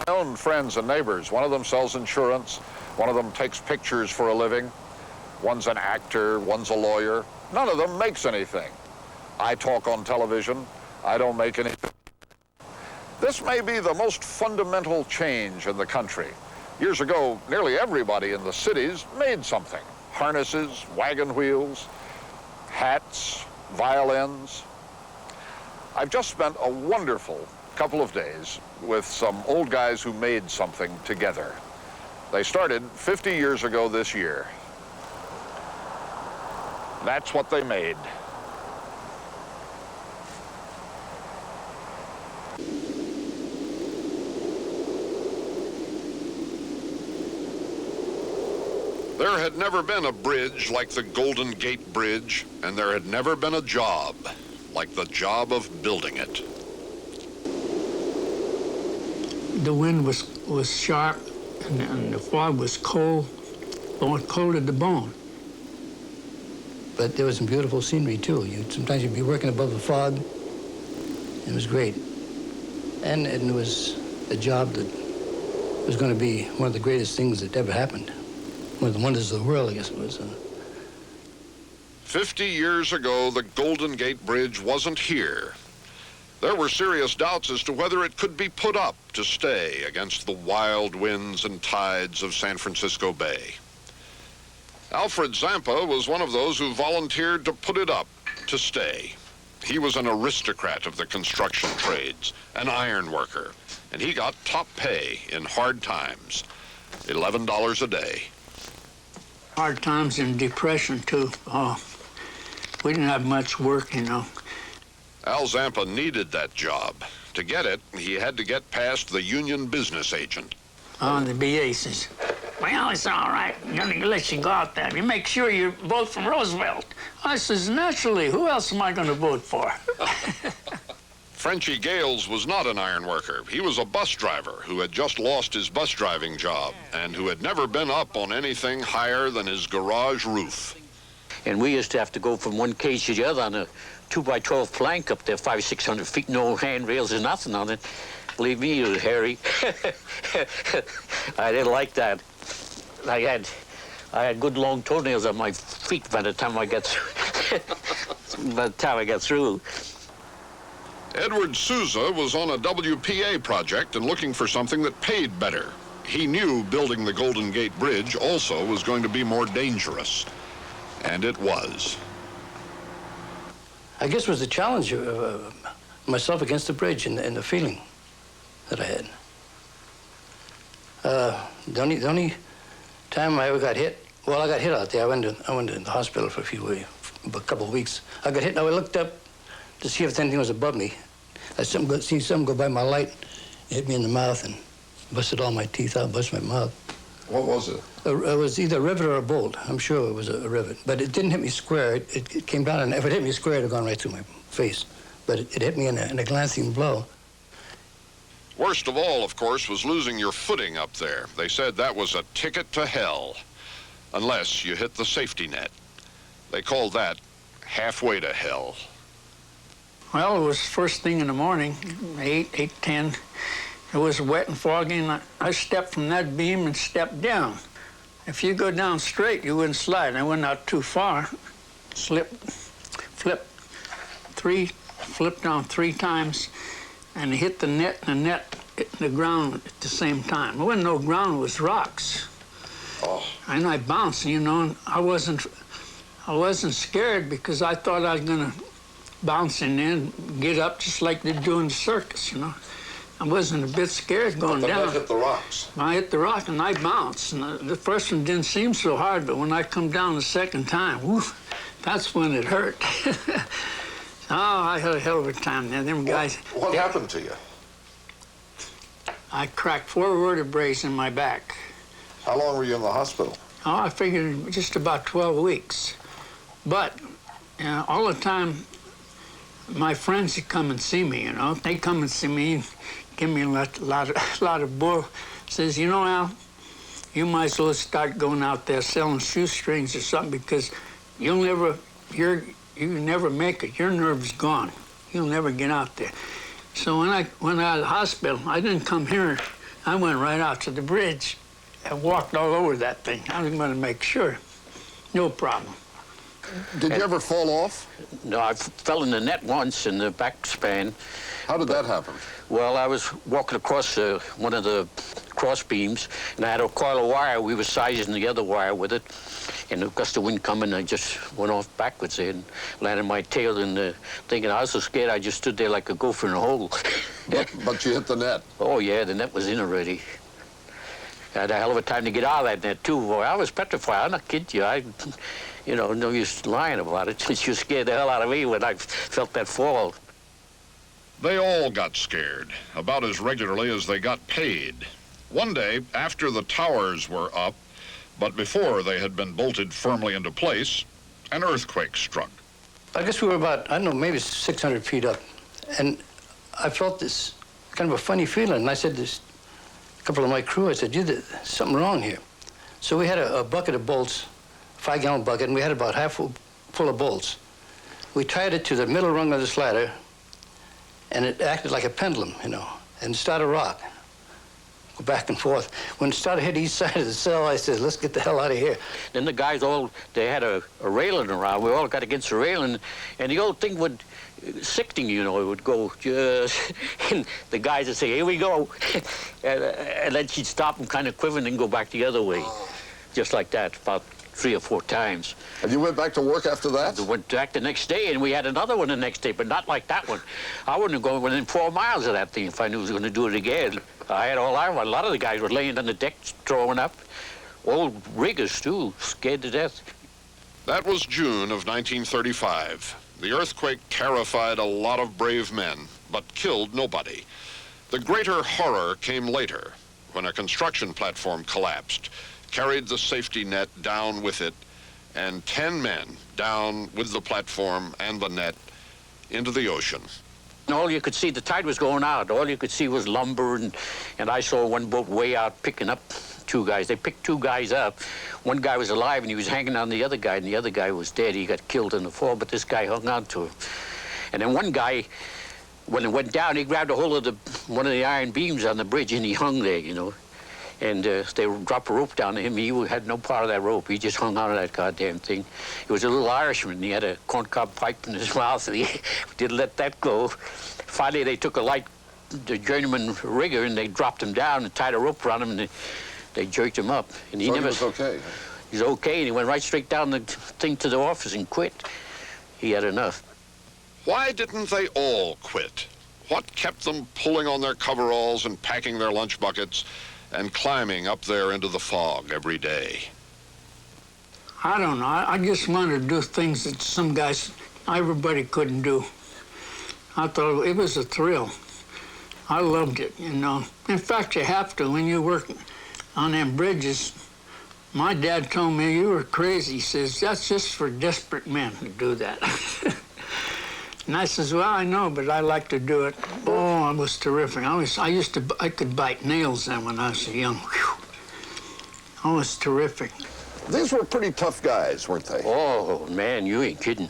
My own friends and neighbors, one of them sells insurance, one of them takes pictures for a living, one's an actor, one's a lawyer. None of them makes anything. I talk on television, I don't make anything. This may be the most fundamental change in the country. Years ago, nearly everybody in the cities made something. Harnesses, wagon wheels, hats, violins. I've just spent a wonderful couple of days with some old guys who made something together. They started 50 years ago this year. That's what they made. There had never been a bridge like the Golden Gate Bridge, and there had never been a job like the job of building it. The wind was sharp, and the fog was cold to the bone. But there was some beautiful scenery, too. Sometimes you'd be working above the fog. It was great. And it was a job that was going to be one of the greatest things that ever happened. One of the wonders of the world, I guess it was. 50 years ago, the Golden Gate Bridge wasn't here. There were serious doubts as to whether it could be put up to stay against the wild winds and tides of San Francisco Bay. Alfred Zampa was one of those who volunteered to put it up to stay. He was an aristocrat of the construction trades, an iron worker, and he got top pay in hard times, $11 a day. Hard times and depression, too. We didn't have much work, you know. Al Zampa needed that job. To get it, he had to get past the union business agent. The BA says, well, it's all right. I'm going to let you go out there. You make sure you vote for Roosevelt. I says, naturally, who else am I going to vote for? Frenchie Gales was not an iron worker. He was a bus driver who had just lost his bus driving job and who had never been up on anything higher than his garage roof. And we used to have to go from one cage to the other on a 2x12 plank up there, 500-600 feet, no handrails or nothing on it. Believe me, it was hairy. I didn't like that. I had good long toenails on my feet by the time I got through. Edward Souza was on a WPA project and looking for something that paid better. He knew building the Golden Gate Bridge also was going to be more dangerous. And it was. I guess it was the challenge of myself against the bridge and the feeling that I had. The only time I ever got hit, well, I got hit out there. I went to the hospital for a couple of weeks. I got hit, and I looked up to see if anything was above me. I see something go by my light, it hit me in the mouth and busted all my teeth out, busted my mouth. What was it? It was either a rivet or a bolt. I'm sure it was a rivet. But it didn't hit me square. It came down, and if it hit me square, it would have gone right through my face. But it hit me in a glancing blow. Worst of all, of course, was losing your footing up there. They said that was a ticket to hell, unless you hit the safety net. They called that halfway to hell. Well, it was first thing in the morning, 8:10. It was wet and foggy, and I stepped from that beam and stepped down. If you go down straight, you wouldn't slide. I went out too far, flipped down 3 times, and hit the net, and the net hit the ground at the same time. There wasn't no ground, it was rocks. Oh. And I bounced, you know, and I wasn't scared because I thought I was gonna bounce in there and get up just like they do in the circus, you know. I wasn't a bit scared going down. But hit the rocks. I hit the rock and I bounced. And the first one didn't seem so hard, but when I come down the second time, woof, that's when it hurt. Oh, I had a hell of a time there. Them guys. What happened to you? I cracked 4 vertebrae in my back. How long were you in the hospital? Oh, I figured just about 12 weeks. But all the time, my friends would come and see me, you know. They come and see me and give me a lot of bull. Says, you know, Al, you might as well start going out there selling shoestrings or something because you never make it. Your nerve's gone. You'll never get out there. So when I was at the hospital, I didn't come here. I went right out to the bridge and walked all over that thing. I was going to make sure. No problem. Did you ever fall off? No, I fell in the net once in the back span. How did that happen? Well, I was walking across one of the cross beams, and I had a coil of wire. We were sizing the other wire with it, and a gust of wind coming, I just went off backwards there and landed my tail in the thing. And I was so scared, I just stood there like a gopher in a hole. But you hit the net. Oh, yeah, the net was in already. I had a hell of a time to get out of that net, too. Boy, I was petrified. I'm not kidding you. No use lying about it. You scared the hell out of me when I felt that fall. They all got scared, about as regularly as they got paid. One day, after the towers were up, but before they had been bolted firmly into place, an earthquake struck. I guess we were about, I don't know, maybe 600 feet up. And I felt this kind of a funny feeling. And I said to a couple of my crew, I said, there's something wrong here. So we had a bucket of bolts, 5-gallon bucket, and we had about half full of bolts. We tied it to the middle rung of this ladder, and it acted like a pendulum, and started to rock, go back and forth. When it started hitting each side of the cell, I said, let's get the hell out of here. Then the guys they had a railing around. We all got against the railing, and the old thing would, sickening, it would go just, and the guys would say, here we go. and then she'd stop and kind of quiver and then go back the other way. Just like that, about 3 or 4 times. And you went back to work after that? We went back the next day, and we had another one the next day, but not like that one. I wouldn't have gone within 4 miles of that thing if I knew I was going to do it again. I had all I wanted. A lot of the guys were laying on the deck, throwing up. Old riggers, too, scared to death. That was June of 1935. The earthquake terrified a lot of brave men, but killed nobody. The greater horror came later, when a construction platform collapsed, carried the safety net down with it, and 10 men down with the platform and the net into the ocean. And all you could see, the tide was going out. All you could see was lumber, and I saw one boat way out picking up 2 guys. They picked 2 guys up. One guy was alive, and he was hanging on the other guy, and the other guy was dead. He got killed in the fall, but this guy hung on to him. And then one guy, when it went down, he grabbed a hold of one of the iron beams on the bridge, and he hung there, And they dropped a rope down to him. He had no part of that rope. He just hung on to that goddamn thing. He was a little Irishman. And he had a corncob pipe in his mouth, and he didn't let that go. Finally, they took the journeyman rigger, and they dropped him down and tied a rope around him, and they jerked him up. And He was okay? He was okay, and he went right straight down the thing to the office and quit. He had enough. Why didn't they all quit? What kept them pulling on their coveralls and packing their lunch buckets and climbing up there into the fog every day? I don't know. I just wanted to do things that some guys, everybody couldn't do. I thought it was a thrill. I loved it, In fact, you have to when you work on them bridges. My dad told me, you were crazy. He says, that's just for desperate men to do that. And I says, well, I know, but I like to do it. Oh, it was terrific. I could bite nails then when I was young. Whew. Oh, it was terrific. These were pretty tough guys, weren't they? Oh, man, you ain't kidding.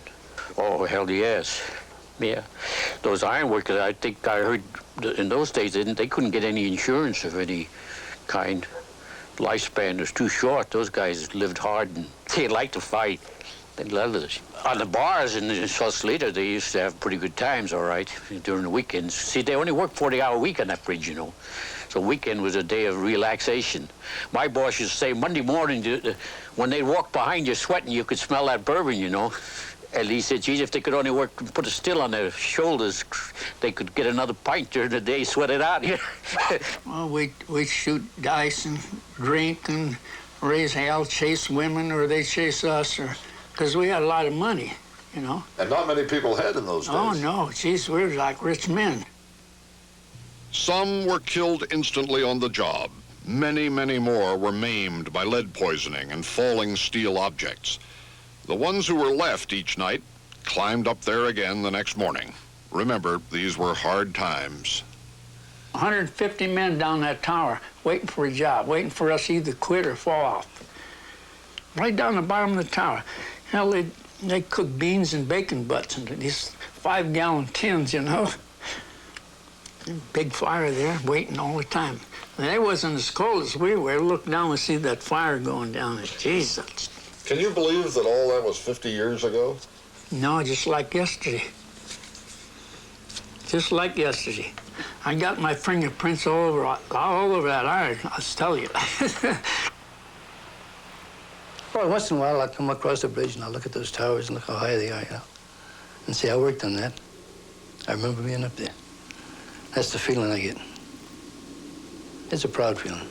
Oh, hell yes. Yeah. Those ironworkers, I think I heard in those days, they couldn't get any insurance of any kind. Lifespan was too short. Those guys lived hard, and they liked to fight. They loved it. On the bars in Sausalito, they used to have pretty good times, all right, during the weekends. See, they only worked 40-hour week on that bridge, So weekend was a day of relaxation. My boss used to say Monday morning, when they walked behind you sweating, you could smell that bourbon, And he said, geez, if they could only put a still on their shoulders, they could get another pint during the day, sweat it out. Well, we shoot dice and drink and raise hell, chase women, or they chase us, because we had a lot of money, And not many people had in those days. Oh, no. Geez, we were like rich men. Some were killed instantly on the job. Many, many more were maimed by lead poisoning and falling steel objects. The ones who were left each night climbed up there again the next morning. Remember, these were hard times. 150 men down that tower waiting for a job, waiting for us to either quit or fall off. Right down the bottom of the tower. Hell, they cook beans and bacon butts into these 5-gallon tins, Big fire there, waiting all the time. And it wasn't as cold as we were. Look down and see that fire going down. Jesus. Can you believe that all that was 50 years ago? No, just like yesterday. Just like yesterday. I got my fingerprints all over that iron, I'll tell you. Well, once in a while, I'll come across the bridge and I'll look at those towers and look how high they are, you know, and say, I worked on that. I remember being up there. That's the feeling I get. It's a proud feeling.